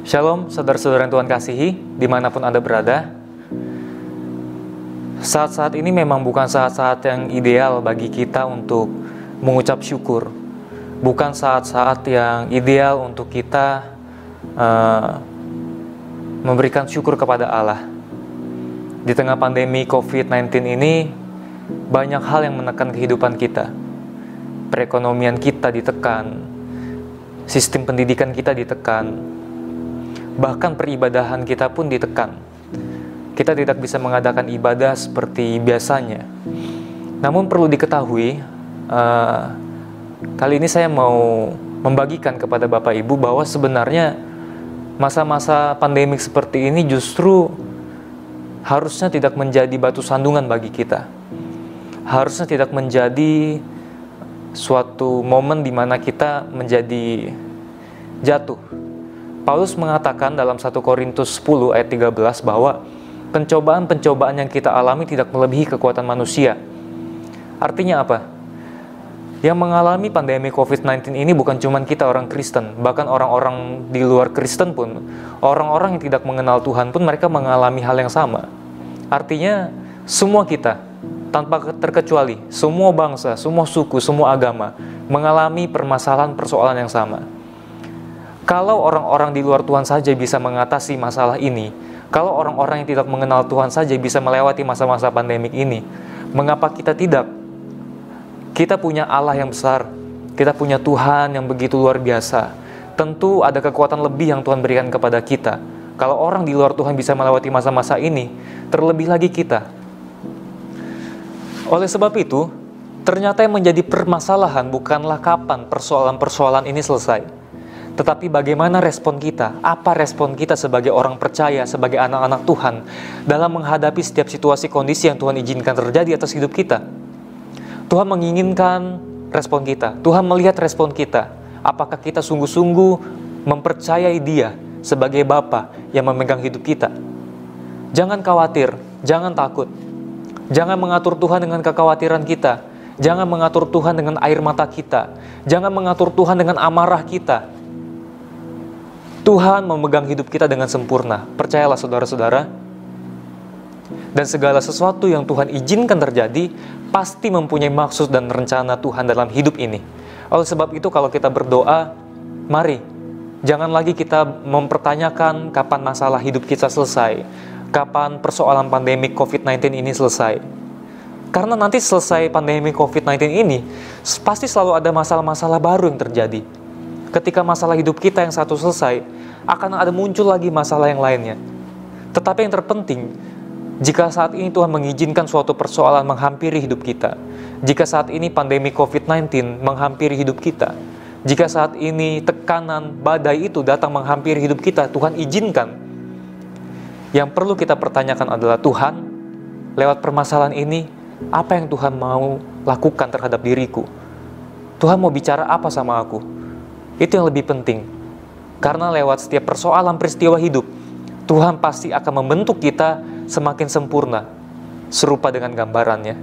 Shalom, saudara-saudara yang Tuhan kasihi, dimanapun Anda berada. Saat-saat ini memang bukan saat-saat yang ideal bagi kita untuk mengucap syukur. Bukan saat-saat yang ideal untuk kita memberikan syukur kepada Allah. Di tengah pandemi COVID-19 ini, banyak hal yang menekan kehidupan kita. Perekonomian kita ditekan, sistem pendidikan kita ditekan, bahkan peribadahan kita pun ditekan. Kita tidak bisa mengadakan ibadah seperti biasanya. Namun perlu diketahui, kali ini saya mau membagikan kepada Bapak Ibu bahwa sebenarnya masa-masa pandemik seperti ini justru harusnya tidak menjadi batu sandungan bagi kita. Harusnya tidak menjadi suatu momen di mana kita menjadi jatuh. Paulus mengatakan dalam 1 Korintus 10 ayat 13 bahwa pencobaan-pencobaan yang kita alami tidak melebihi kekuatan manusia. Artinya apa? Yang mengalami pandemi COVID-19 ini bukan cuma kita orang Kristen, bahkan orang-orang di luar Kristen pun, orang-orang yang tidak mengenal Tuhan pun mereka mengalami hal yang sama. Artinya semua kita, tanpa terkecuali, semua bangsa, semua suku, semua agama mengalami permasalahan-persoalan yang sama. Kalau orang-orang di luar Tuhan saja bisa mengatasi masalah ini, kalau orang-orang yang tidak mengenal Tuhan saja bisa melewati masa-masa pandemik ini, mengapa kita tidak? Kita punya Allah yang besar, kita punya Tuhan yang begitu luar biasa. Tentu ada kekuatan lebih yang Tuhan berikan kepada kita. Kalau orang di luar Tuhan bisa melewati masa-masa ini, terlebih lagi kita. Oleh sebab itu, ternyata yang menjadi permasalahan bukanlah kapan persoalan-persoalan ini selesai, tetapi bagaimana respon kita, apa respon kita sebagai orang percaya, sebagai anak-anak Tuhan dalam menghadapi setiap situasi kondisi yang Tuhan izinkan terjadi atas hidup kita. Tuhan menginginkan respon kita, Tuhan melihat respon kita. Apakah kita sungguh-sungguh mempercayai Dia sebagai Bapa yang memegang hidup kita? Jangan khawatir, jangan takut. Jangan mengatur Tuhan dengan kekhawatiran kita. Jangan mengatur Tuhan dengan air mata kita. Jangan mengatur Tuhan dengan amarah kita. Tuhan memegang hidup kita dengan sempurna. Percayalah saudara-saudara. Dan segala sesuatu yang Tuhan izinkan terjadi pasti mempunyai maksud dan rencana Tuhan dalam hidup ini. Oleh sebab itu kalau kita berdoa, mari jangan lagi kita mempertanyakan kapan masalah hidup kita selesai, kapan persoalan pandemi COVID-19 ini selesai. Karena nanti selesai pandemi COVID-19 ini, pasti selalu ada masalah-masalah baru yang terjadi. Ketika masalah hidup kita yang satu selesai, akan ada muncul lagi masalah yang lainnya. Tetapi yang terpenting, jika saat ini Tuhan mengizinkan suatu persoalan menghampiri hidup kita, jika saat ini pandemi COVID-19 menghampiri hidup kita, jika saat ini tekanan badai itu datang menghampiri hidup kita, Tuhan izinkan. Yang perlu kita pertanyakan adalah, Tuhan, lewat permasalahan ini, apa yang Tuhan mau lakukan terhadap diriku? Tuhan mau bicara apa sama aku? Itu yang lebih penting. Karena lewat setiap persoalan peristiwa hidup, Tuhan pasti akan membentuk kita semakin sempurna, serupa dengan gambarannya.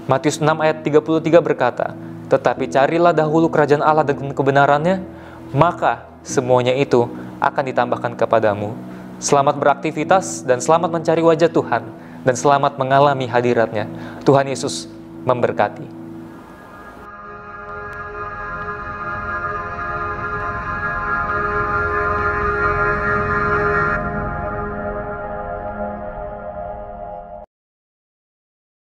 Matius 6 ayat 33 berkata, "Tetapi carilah dahulu kerajaan Allah dan kebenarannya, maka semuanya itu akan ditambahkan kepadamu." Selamat beraktivitas dan selamat mencari wajah Tuhan, dan selamat mengalami hadirat-Nya. Tuhan Yesus memberkati.